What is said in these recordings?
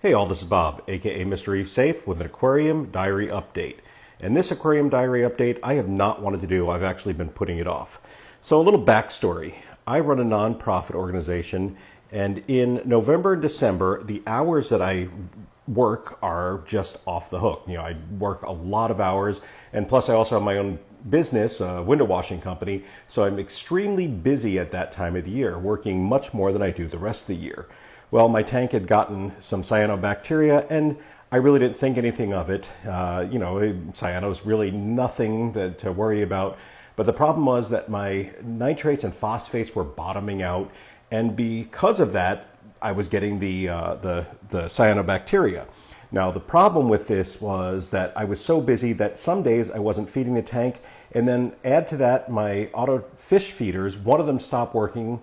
Hey all, this is Bob, aka Mr. Reef Safe, with an aquarium diary update. And this aquarium diary update I have not wanted to do. I've actually been putting it off. So a little backstory. I run a nonprofit organization, and in November and December, the hours that I work are just off the hook. You know, I work a lot of hours, and plus I also have my own business, a window washing company, so I'm extremely busy at that time of the year, working much more than I do the rest of the year. Well, my tank had gotten some cyanobacteria, and I really didn't think anything of it. Cyano is really nothing to worry about. But the problem was that my nitrates and phosphates were bottoming out, and because of that, I was getting the cyanobacteria. Now, the problem with this was that I was so busy that some days I wasn't feeding the tank, and then add to that my auto fish feeders, one of them stopped working.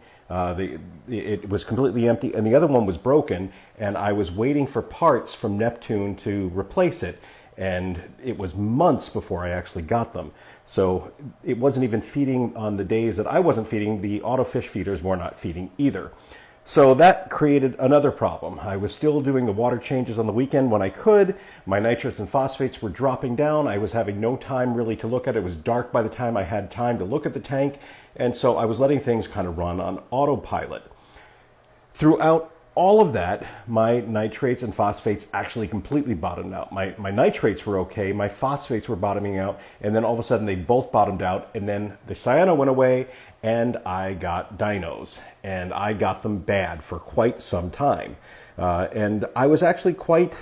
It was completely empty, and the other one was broken, and I was waiting for parts from Neptune to replace it, and it was months before I actually got them. So it wasn't even feeding on the days that I wasn't feeding. The auto fish feeders were not feeding either. So that created another problem. I was still doing the water changes on the weekend when I could. My nitrates and phosphates were dropping down. I was having no time really to look at it. It was dark by the time I had time to look at the tank. And so I was letting things kind of run on autopilot. Throughout all of that, my nitrates and phosphates actually completely bottomed out. My nitrates were okay, my phosphates were bottoming out, and then all of a sudden they both bottomed out, and then the cyano went away, and I got dinos, and I got them bad for quite some time. And I was actually quite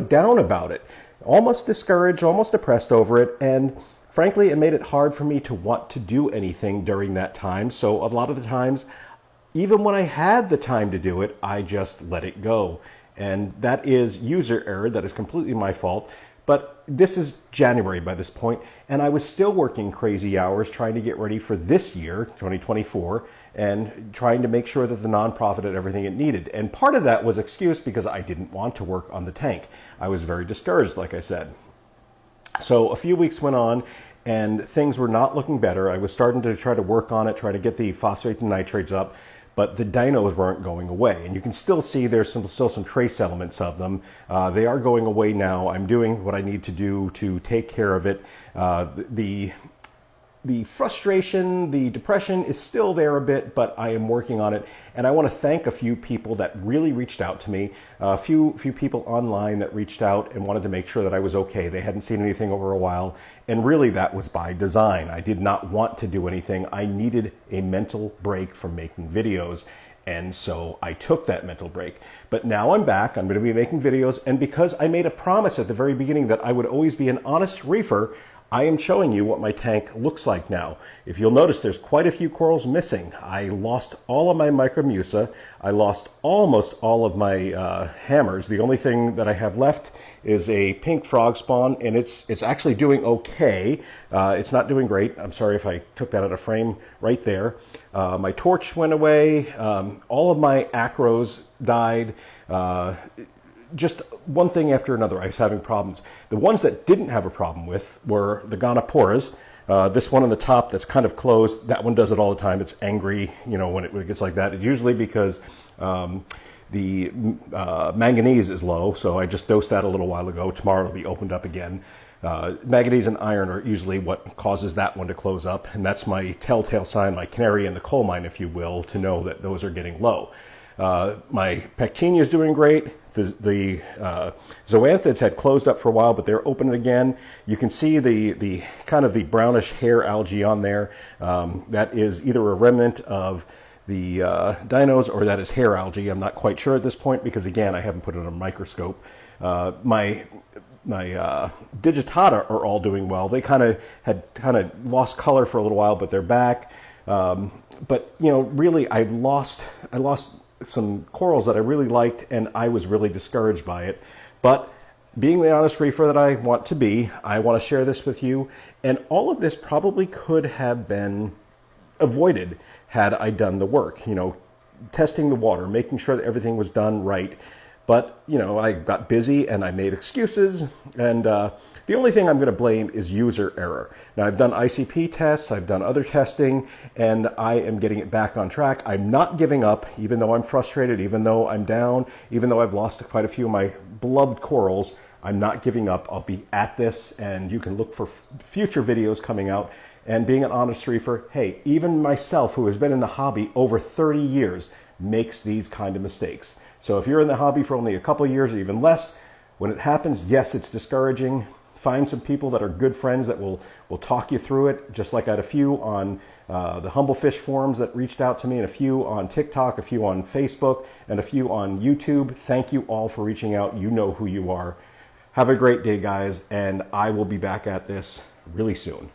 down about it, almost discouraged, almost depressed over it, and frankly, it made it hard for me to want to do anything during that time. So a lot of the times, even when I had the time to do it, I just let it go. And that is user error. That is completely my fault. But this is January by this point, and I was still working crazy hours trying to get ready for this year, 2024, and trying to make sure that the nonprofit had everything it needed. And part of that was excuse because I didn't want to work on the tank. I was very discouraged, like I said. So a few weeks went on, and things were not looking better. I was starting to try to work on it, try to get the phosphate and nitrates up, but the dinos weren't going away. And you can still see there's still some trace elements of them. They are going away now. I'm doing what I need to do to take care of it. The frustration, the depression is still there a bit, but I am working on it. And I want to thank a few people that really reached out to me, a few people online that reached out and wanted to make sure that I was okay. They hadn't seen anything over a while, and really that was by design. I did not want to do anything. I needed a mental break from making videos, and so I took that mental break. But now I'm back. I'm going to be making videos, and because I made a promise at the very beginning that I would always be an honest reefer, I am showing you what my tank looks like now. If you'll notice, there's quite a few corals missing. I lost all of my micromusa. I lost almost all of my hammers. The only thing that I have left is a pink frog spawn, and it's actually doing okay. It's not doing great. I'm sorry if I took that out of frame right there. My torch went away. All of my acros died. Just one thing after another, I was having problems. The ones that didn't have a problem with were the gonoporas. This one on the top that's kind of closed, that one does it all the time. It's angry, you know, when it gets like that. It's usually because the manganese is low, so I just dosed that a little while ago. Tomorrow it'll be opened up again. Manganese and iron are usually what causes that one to close up, and that's my telltale sign, my canary in the coal mine, if you will, to know that those are getting low. My pectinia is doing great. The zoanthids had closed up for a while, but they're open again. You can see the kind of the brownish hair algae on there. That is either a remnant of the dinos or that is hair algae. I'm not quite sure at this point because, again, I haven't put it on a microscope. My digitata are all doing well. They had lost color for a little while, but they're back. But you know, really, I lost some corals that I really liked, and I was really discouraged by it. But being the honest reefer that I want to be, I want to share this with you. And all of this probably could have been avoided had I done the work. You know, testing the water, making sure that everything was done right. But, you know, I got busy and I made excuses, and the only thing I'm going to blame is user error. Now, I've done ICP tests, I've done other testing, and I am getting it back on track. I'm not giving up, even though I'm frustrated, even though I'm down, even though I've lost quite a few of my beloved corals. I'm not giving up. I'll be at this, and you can look for future videos coming out. And being an honest reefer, hey, even myself, who has been in the hobby over 30 years, makes these kind of mistakes. So if you're in the hobby for only a couple of years or even less, when it happens, yes, it's discouraging. Find some people that are good friends that will talk you through it, just like I had a few on the Humble Fish forums that reached out to me, and a few on TikTok, a few on Facebook, and a few on YouTube. Thank you all for reaching out. You know who you are. Have a great day, guys, and I will be back at this really soon.